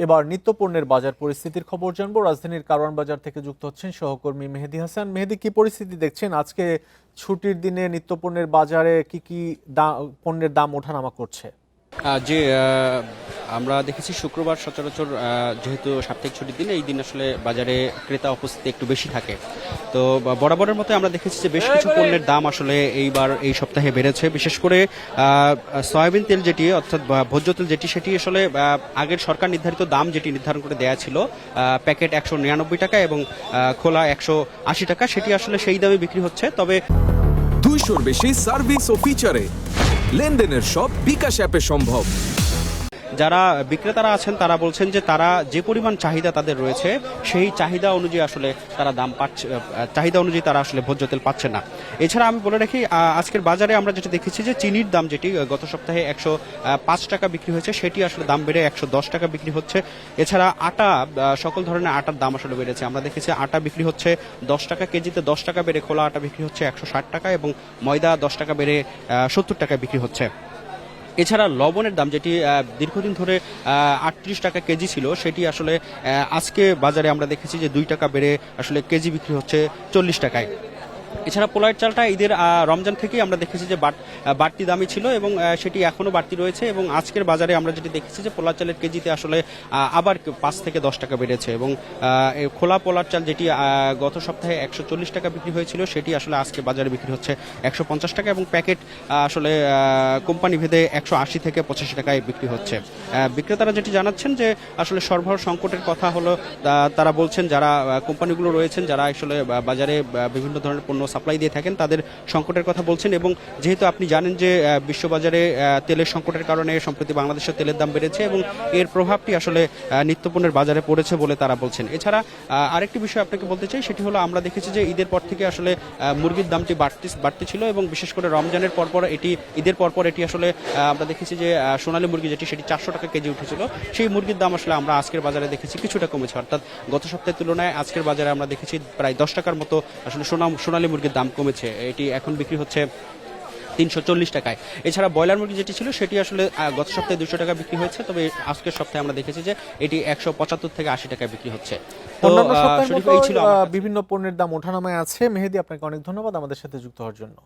এবার নিত্যপণ্যের বাজার পরিস্থিতির খবর জানবো। রাজধানীর কারওয়ান বাজার থেকে যুক্ত হচ্ছেন সহকর্মী মেহেদী হাসান। মেহেদী, কি পরিস্থিতি দেখছেন আজকে ছুটির দিনে নিত্যপণ্যের বাজারে কি পণ্যের দাম ওঠানামা করছে? যে আমরা দেখেছি শুক্রবার সচরাচর যেহেতু সাপ্তাহিক ছুটির দিন, এই দিন আসলে বাজারে ক্রেতা উপস্থিতি একটু বেশি থাকে। তো বরাবরের মতো আমরা দেখেছি যে বেশ কিছু পণ্যের দাম আসলে এইবার এই সপ্তাহে বেড়েছে। বিশেষ করে সয়াবিন তেল যেটি অর্থাৎ ভোজ্য তেল যেটি, সেটি আসলে আগের সরকার নির্ধারিত দাম যেটি নির্ধারণ করে দেয়া ছিল, প্যাকেট 199 টাকা এবং খোলা 180 টাকা, সেটি আসলে সেই দামে বিক্রি হচ্ছে। তবে 200-র বেশি সার্ভিস ও ফিচারে লেনদেনের সব বিকাশ অ্যাপে সম্ভব। যারা বিক্রেতারা আছেন তারা বলছেন যে তারা যে পরিমাণ চাহিদা তাদের রয়েছে, সেই চাহিদা অনুযায়ী আসলে তারা দাম পাচ্ছে, চাহিদা অনুযায়ী তারা আসলে ভোজ্য তেল পাচ্ছে না। এছাড়া আমি বলে রাখি, আজকের বাজারে আমরা যেটা দেখেছি যে চিনির দাম যেটি গত সপ্তাহে 105 টাকা বিক্রি হয়েছে, সেটি আসলে দাম বেড়ে 110 টাকা বিক্রি হচ্ছে। এছাড়া আটা, সকল ধরনের আটার দাম আসলে বেড়েছে। আমরা দেখেছি আটা বিক্রি হচ্ছে 10 টাকা কেজিতে, 10 টাকা বেড়ে খোলা আটা বিক্রি হচ্ছে 160 টাকা এবং ময়দা 10 টাকা বেড়ে 70 টাকায় বিক্রি হচ্ছে। এছাড়া লবণের দাম যেটি দীর্ঘদিন ধরে 38 টাকা কেজি ছিল, সেটি আসলে আজকে বাজারে আমরা দেখেছি যে 2 টাকা বেড়ে আসলে কেজি বিক্রি হচ্ছে 40 টাকায়। এছাড়া পোলার চালটা ঈদের রমজান থেকেই আমরা দেখেছি যে বাড়তি দামই ছিল এবং সেটি এখনো বাড়তি রয়েছে। এবং আজকের বাজারে আমরা যেটি দেখেছি যে পোলার চালের কেজিতে আসলে আবার 5 থেকে 10 টাকা বেড়েছে এবং খোলা পোলার চাল যেটি গত সপ্তাহে 140 টাকা বিক্রি হয়েছিল, সেটি আসলে আজকে বাজারে বিক্রি হচ্ছে 150 টাকা এবং প্যাকেট আসলে কোম্পানি ভেদে 180 থেকে 85 টাকায় বিক্রি হচ্ছে। বিক্রেতারা যেটি জানাচ্ছেন যে আসলে সরবরাহ সংকটের কথা হলো, তারা বলছেন যারা কোম্পানিগুলো রয়েছেন, যারা আসলে বাজারে বিভিন্ন ধরনের পণ্য সাপ্লাই দিয়ে থাকেন, তাদের সংকটের কথা বলছেন। এবং যেহেতু আপনি জানেন যে বিশ্ববাজারে তেলের সংকটের কারণে সম্প্রতি বাংলাদেশের তেলের দাম বেড়েছে এবং এর প্রভাবটি আসলে নিত্যপণ্যের বাজারে পড়েছে বলে তারা বলছেন। এছাড়া আরেকটি বিষয় আপনাকে বলতে চাই, সেটি হলো আমরা দেখেছি যে ঈদের পর থেকে আসলে মুরগির দামটি বাড়তি ছিল এবং বিশেষ করে রমজানের পরপর এটি, ঈদের পরপর এটি আসলে আমরা দেখেছি যে সোনালী মুরগি যেটি, সেটি 400 টাকা কেজি উঠেছিল। সেই মুরগির দাম আসলে আমরা আজকের বাজারে দেখেছি কিছুটা কমেছে, অর্থাৎ গত সপ্তাহের তুলনায় আজকের বাজারে আমরা দেখেছি প্রায় 10 টাকার মতো আসলে সোনালী মুরগির দাম কমেছে। এটি এখন বিক্রি হচ্ছে 340 টাকায়। এছাড়া ব্রয়লার মুরগি যেটি ছিল, সেটি আসলে গত সপ্তাহে 200 টাকা বিক্রি হয়েছে, তবে আজকের সপ্তাহে আমরা দেখেছি যে এটি 175 থেকে 80 টাকায় বিক্রি হচ্ছে। তো অন্যান্য সপ্তাহের মতো এই ছিল বিভিন্ন পণ্যের দাম ওঠানামায় আছে। মেহেদী, আপনাকে অনেক ধন্যবাদ আমাদের সাথে যুক্ত হওয়ার জন্য।